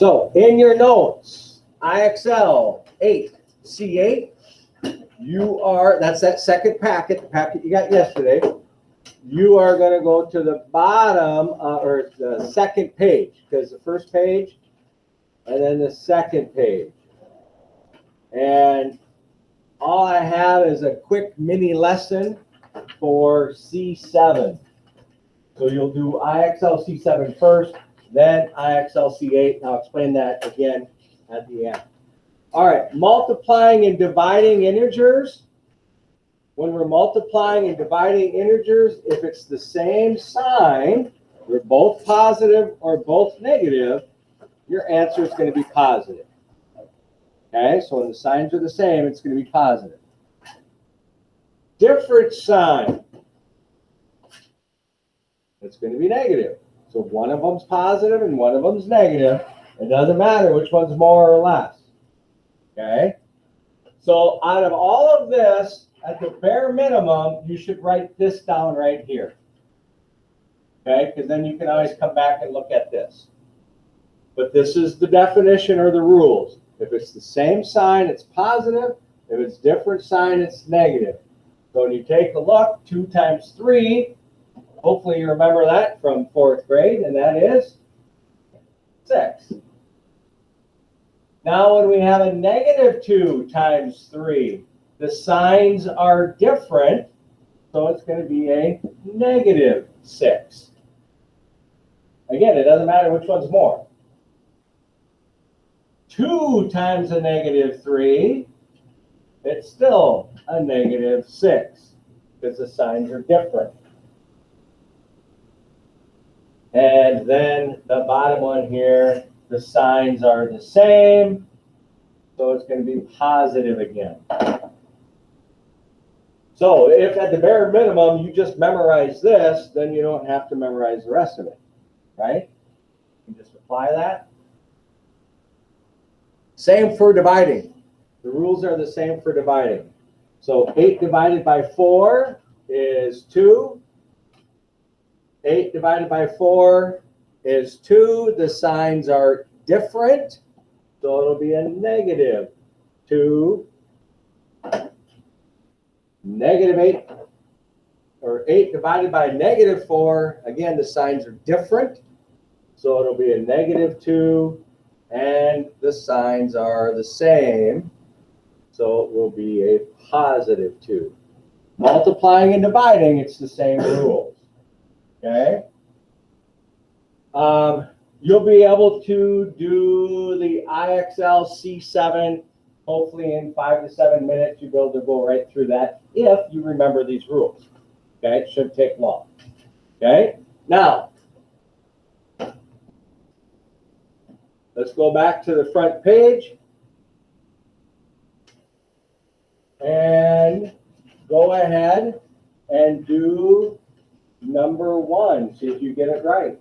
So in your notes, IXL 8 C8, that's that second packet, the packet you got yesterday. You are going to go to the bottom or the second page, because the first page and then the second page. And all I have is a quick mini lesson for C7. So you'll do IXL C7 first, then IXL C8, and I'll explain that again at the end. All right, multiplying and dividing integers. When we're multiplying and dividing integers, if it's the same sign, we're both positive or both negative, your answer is going to be positive. Okay, so when the signs are the same, it's going to be positive. Different sign, it's going to be negative. So one of them's positive and one of them's negative. It doesn't matter which one's more or less. Okay, so out of all of this, at the bare minimum, you should write this down right here. Okay, because then you can always come back and look at this. But this is the definition or the rules. If it's the same sign, it's positive. If it's different sign, it's negative. So when you take a look, 2 times 3, hopefully you remember that from 4th grade, and that is 6. Now when we have a negative 2 times 3, the signs are different, so it's going to be a negative 6. Again, it doesn't matter which one's more. 2 times a negative 3, it's still a negative 6, because the signs are different. And then the bottom one here, the signs are the same, so it's going to be positive again. So if at the bare minimum you just memorize this, then you don't have to memorize the rest of it, right? You can just apply that. Same for dividing. The rules are the same for dividing. So 8 divided by 4 is 2. 8 divided by 4 is 2. The signs are different, so it'll be a negative 2. Negative 8, or 8 divided by negative 4, again, the signs are different, so it'll be a negative 2, and the signs are the same, so it will be a positive 2. Multiplying and dividing, it's the same rules, okay? You'll be able to do the IXL C7 hopefully in 5 to 7 minutes. You'll be able to go right through that if you remember these rules. Okay, it shouldn't take long. Okay, now let's go back to the front page and go ahead and do number 1. See if you get it right.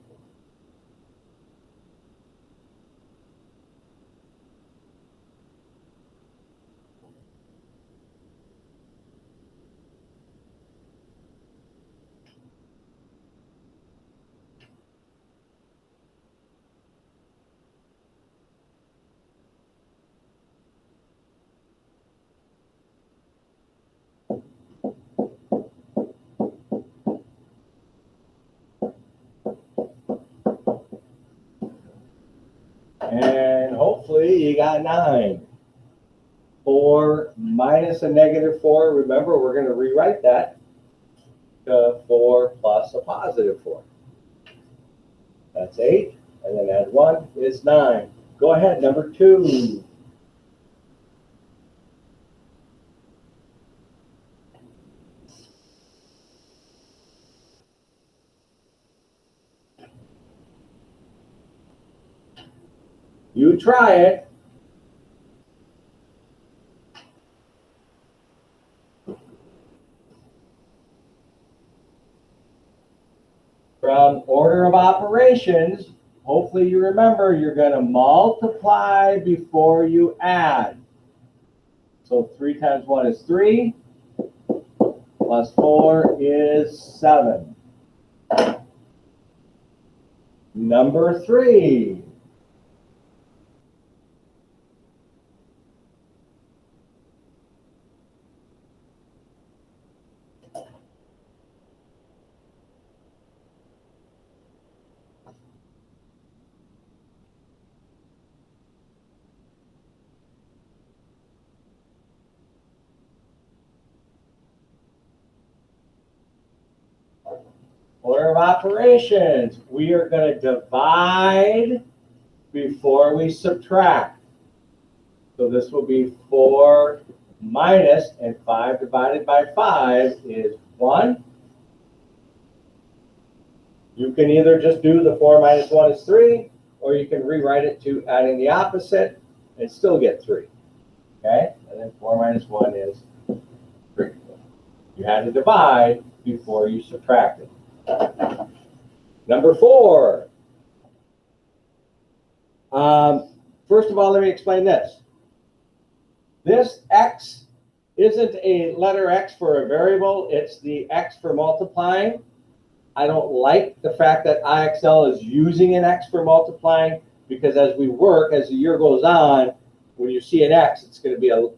And hopefully you got 9. 4 minus a negative 4. Remember, we're going to rewrite that to 4 plus a positive 4. That's 8. And then add 1 is 9. Go ahead, number 2. You try it. From order of operations, hopefully you remember you're going to multiply before you add. So 3 times 1 is 3, plus 4 is 7. Number 3. Order of operations. We are going to divide before we subtract. So this will be 4 minus, and 5 divided by 5 is 1. You can either just do the 4 minus 1 is 3, or you can rewrite it to adding the opposite and still get 3. Okay? And then 4 minus 1 is 3. You had to divide before you subtracted. Number 4. First of all, let me explain this. This x isn't a letter x for a variable. It's the x for multiplying. I don't like the fact that IXL is using an x for multiplying, because as we work, as the year goes on, when you see an x, it's going to be a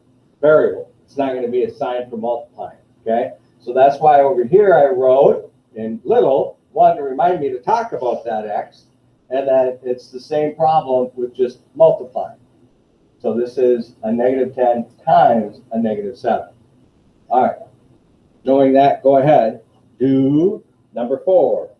variable. It's not going to be a sign for multiplying. Okay? So that's why over here I wrote in little, one to remind me to talk about that x, and that it's the same problem with just multiplying. So this is a negative 10 times a negative 7. All right. Knowing that, go ahead. Do number 4.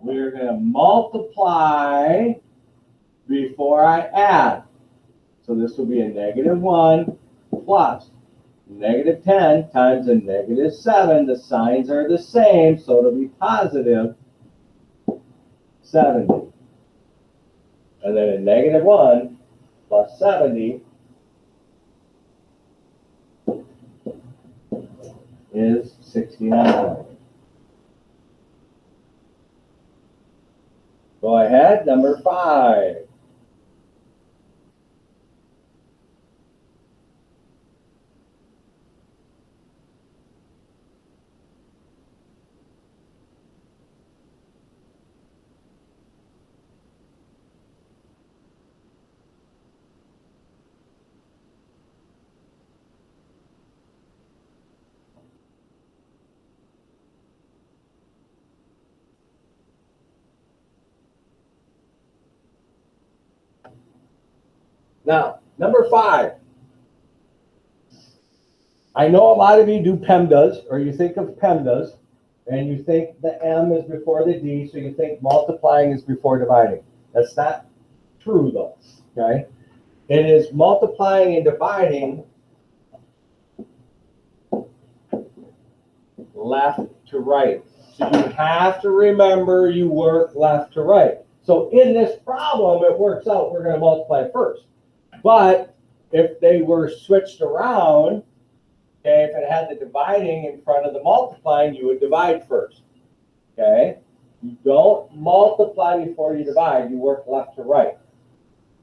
We're going to multiply before I add. So this will be a negative 1 plus negative 10 times a negative 7. The signs are the same, so it'll be positive 70. And then a negative 1 plus 70 is 69. Go ahead, number 5. Now, number 5. I know a lot of you do PEMDAS, or you think of PEMDAS, and you think the M is before the D, so you think multiplying is before dividing. That's not true, though, okay? It is multiplying and dividing left to right. So you have to remember you work left to right. So in this problem, it works out, we're going to multiply first. But if they were switched around, okay, if it had the dividing in front of the multiplying, you would divide first. Okay? You don't multiply before you divide, you work left to right.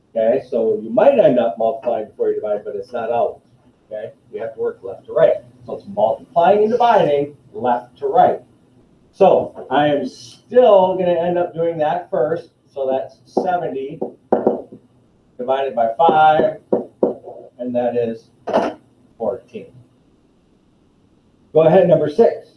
Okay, so you might end up multiplying before you divide, but it's not always. Okay, you have to work left to right. So it's multiplying and dividing left to right. So I am still going to end up doing that first. So that's 70 divided by 5, and that is 14. Go ahead, number 6.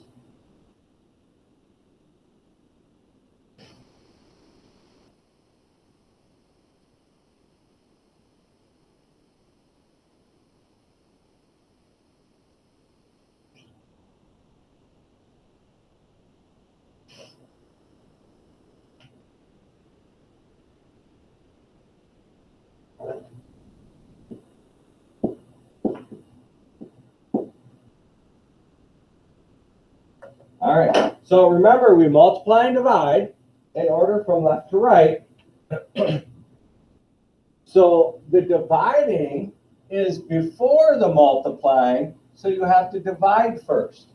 All right, so remember, we multiply and divide in order from left to right. So the dividing is before the multiplying, so you have to divide first.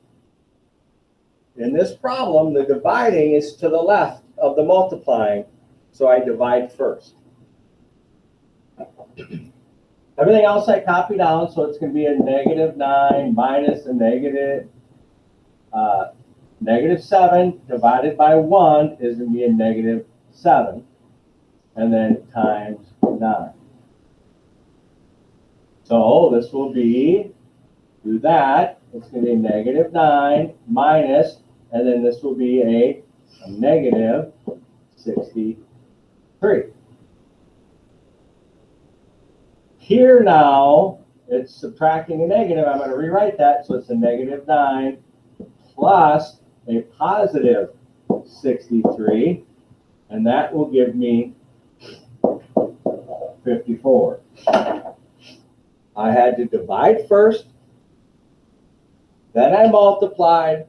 In this problem, the dividing is to the left of the multiplying, so I divide first. Everything else I copy down, so it's going to be a negative 9 minus a negative 7 divided by 1 is going to be a negative 7, and then times 9. So this will be, do that, it's going to be negative 9 minus, and then this will be a negative 63. Here now, it's subtracting a negative. I'm going to rewrite that. So it's a negative 9 plus a positive 63. And that will give me 54. I had to divide first. Then I multiplied.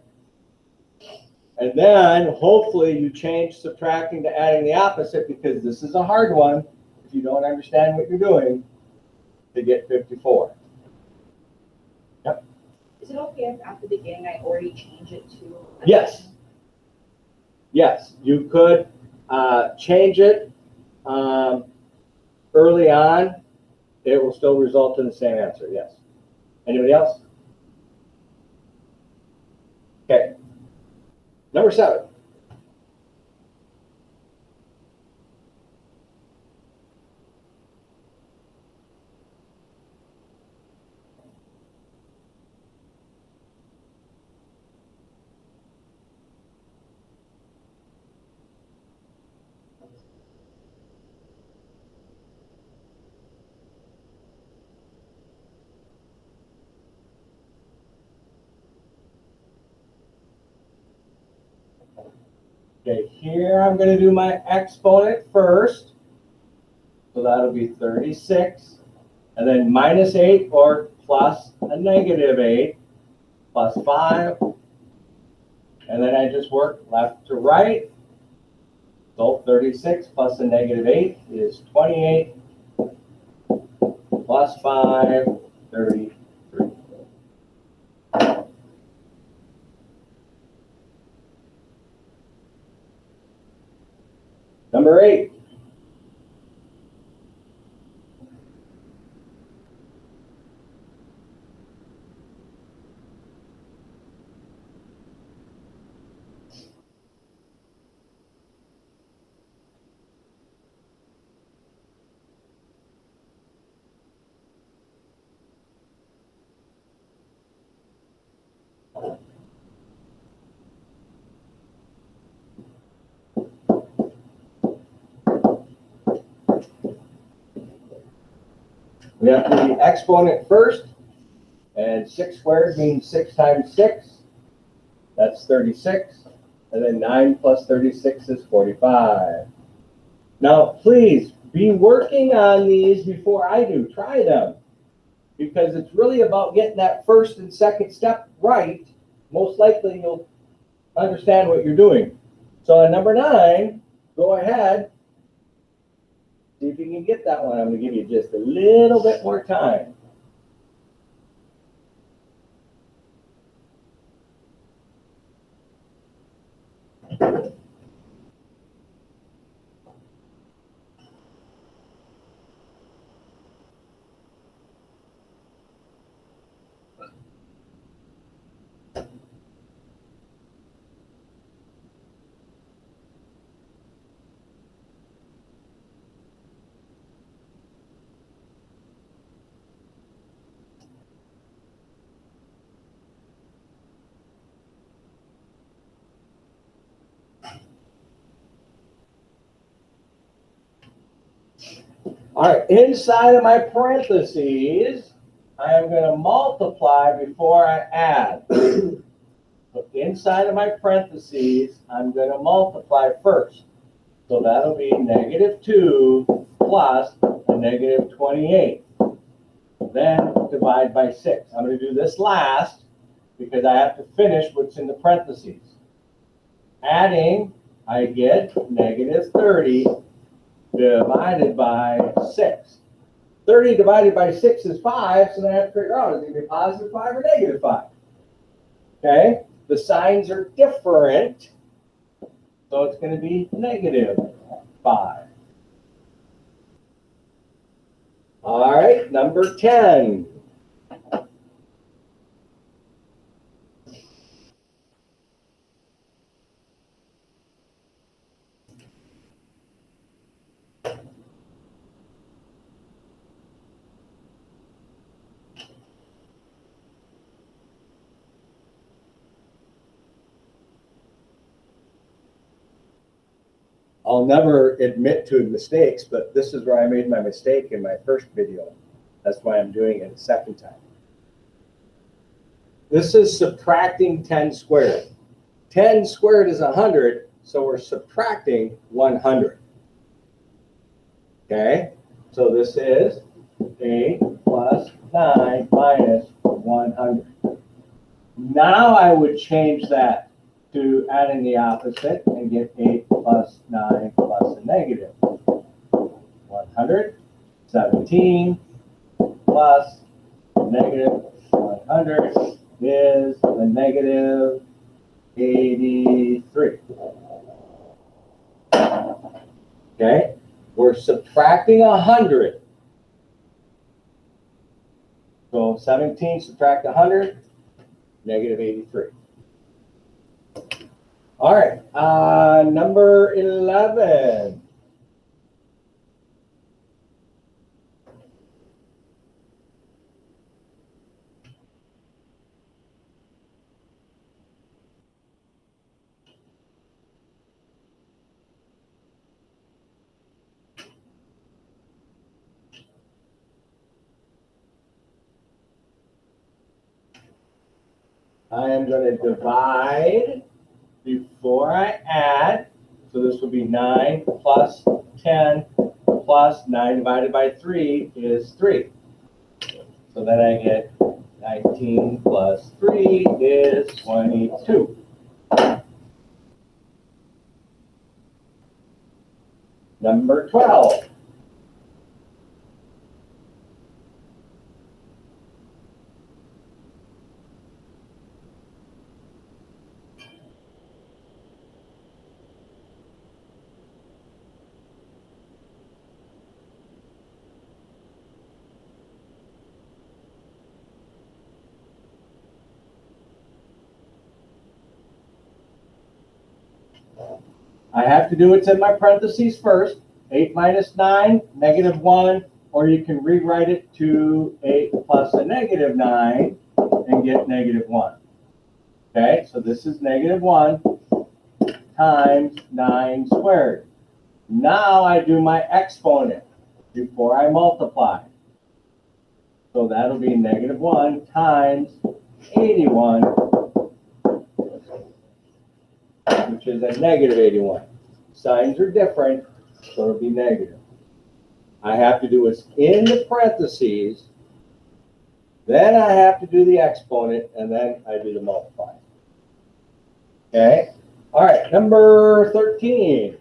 And then hopefully you change subtracting to adding the opposite, because this is a hard one if you don't understand what you're doing, to get 54. Yep. Is it okay if at the beginning I already change it to? Yes. Yes, you could change it early on. It will still result in the same answer, yes. Anybody else? Okay. Number 7. Okay, here I'm going to do my exponent first. So that'll be 36. And then minus 8 or plus a negative 8 plus 5. And then I just work left to right. So 36 plus a negative 8 is 28 plus 5, 33. Number 8. We have to do the exponent first, and 6 squared means 6 times 6. That's 36. And then 9 plus 36 is 45. Now, please be working on these before I do. Try them, because it's really about getting that first and second step right. Most likely you'll understand what you're doing. So at number 9, go ahead. See if you can get that one. I'm going to give you just a little bit more time. All right, inside of my parentheses, I am going to multiply before I add. But inside of my parentheses, I'm going to multiply first. So that'll be negative 2 plus a negative 28. Then divide by 6. I'm going to do this last because I have to finish what's in the parentheses. Adding, I get negative 30 divided by 6. 30 divided by 6 is 5, so then I have to figure out, is it going to be positive 5 or negative 5? Okay, the signs are different, so it's going to be negative 5. All right, number 10. I'll never admit to mistakes, but this is where I made my mistake in my first video. That's why I'm doing it a second time. This is subtracting 10 squared. 10 squared is 100, so we're subtracting 100. Okay, so this is 8 plus 9 minus 100. Now I would change that to adding the opposite and get 8 plus 9 plus a negative. 100, 17 plus negative 100 is a negative 83. Okay, we're subtracting 100. So 17 subtract 100, negative 83. All right, number 11. I am going to divide before I add. So this will be 9 plus 10 plus 9 divided by 3 is 3. So then I get 19 plus 3 is 22. Number 12. I have to do what's in my parentheses first. 8 minus 9, negative 1, or you can rewrite it to 8 plus a negative 9 and get negative 1. Okay, so this is negative 1 times 9 squared. Now I do my exponent before I multiply. So that'll be negative 1 times 81, which is a negative 81. Signs are different, so it'll be negative. I have to do what's in the parentheses, then I have to do the exponent, and then I do the multiply. Okay? All right, number 13.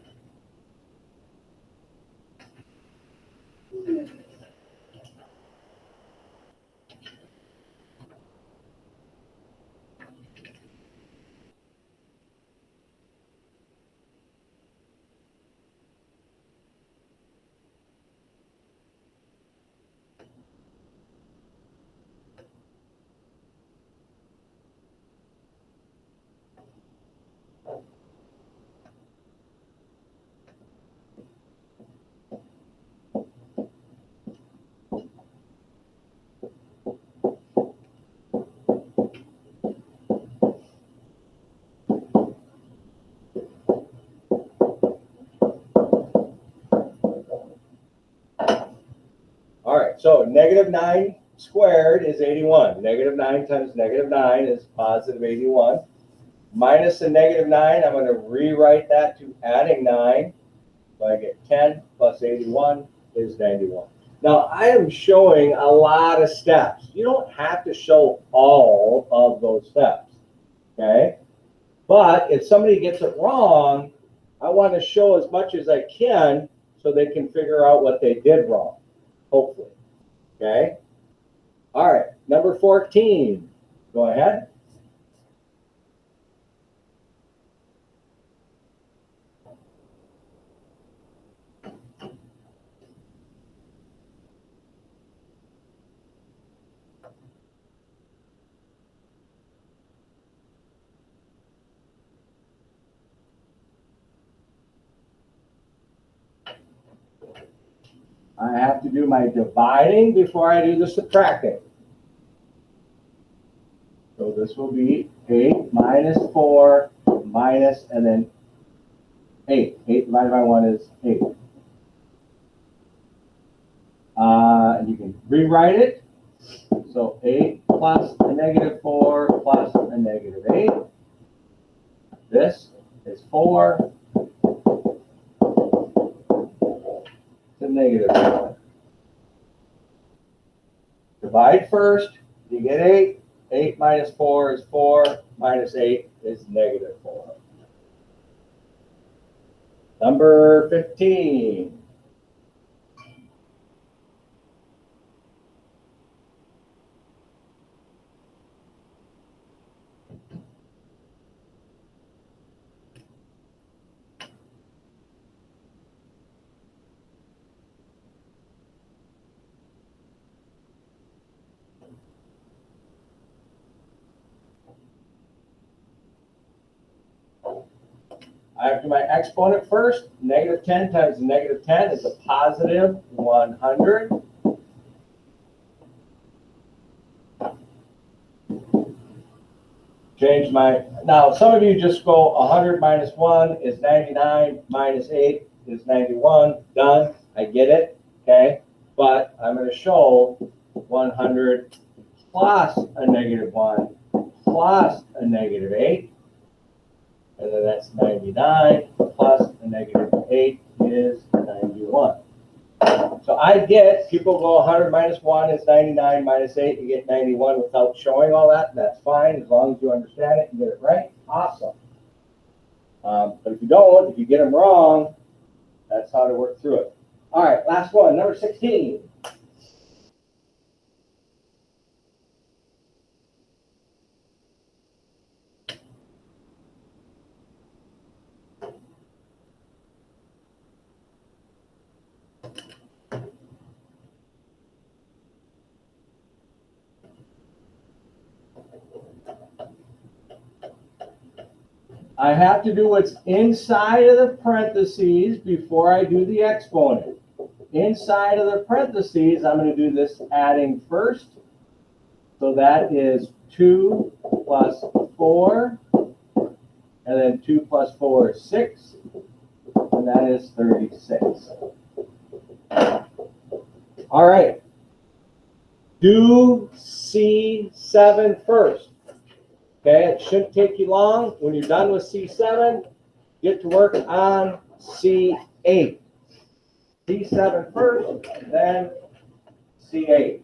All right, so negative 9 squared is 81. Negative 9 times negative 9 is positive 81. Minus the negative 9, I'm going to rewrite that to adding 9. So I get 10 plus 81 is 91. Now, I am showing a lot of steps. You don't have to show all of those steps, okay? But if somebody gets it wrong, I want to show as much as I can so they can figure out what they did wrong, hopefully, okay? All right, number 14. Go ahead. I have to do my dividing before I do the subtracting. So this will be 8 minus 4 minus, and then 8. 8 divided by 1 is 8. And you can rewrite it. So 8 plus a negative 4 plus a negative 8. This is 4 to negative 4. Divide first, you get 8. 8 minus 4 is 4, minus 8 is negative 4. Number 15. I have to do my exponent first. Negative 10 times negative 10 is a positive 100. Change my, now some of you just go 100 minus 1 is 99, minus 8 is 91. Done. I get it. Okay. But I'm going to show 100 plus a negative 1 plus a negative 8. And then that's 99 plus a negative 8 is 91. So I get, people go 100 minus 1 is 99 minus 8, you get 91 without showing all that. That's fine, as long as you understand it and get it right. Awesome. But if you don't, if you get them wrong, that's how to work through it. All right, last one, number 16. I have to do what's inside of the parentheses before I do the exponent. Inside of the parentheses, I'm going to do this adding first. So that is 2 plus 4, and then 2 plus 4 is 6, and that is 36. All right. Do C7 first. Okay, it shouldn't take you long. When you're done with C7, get to work on C8. C7 first, then C8.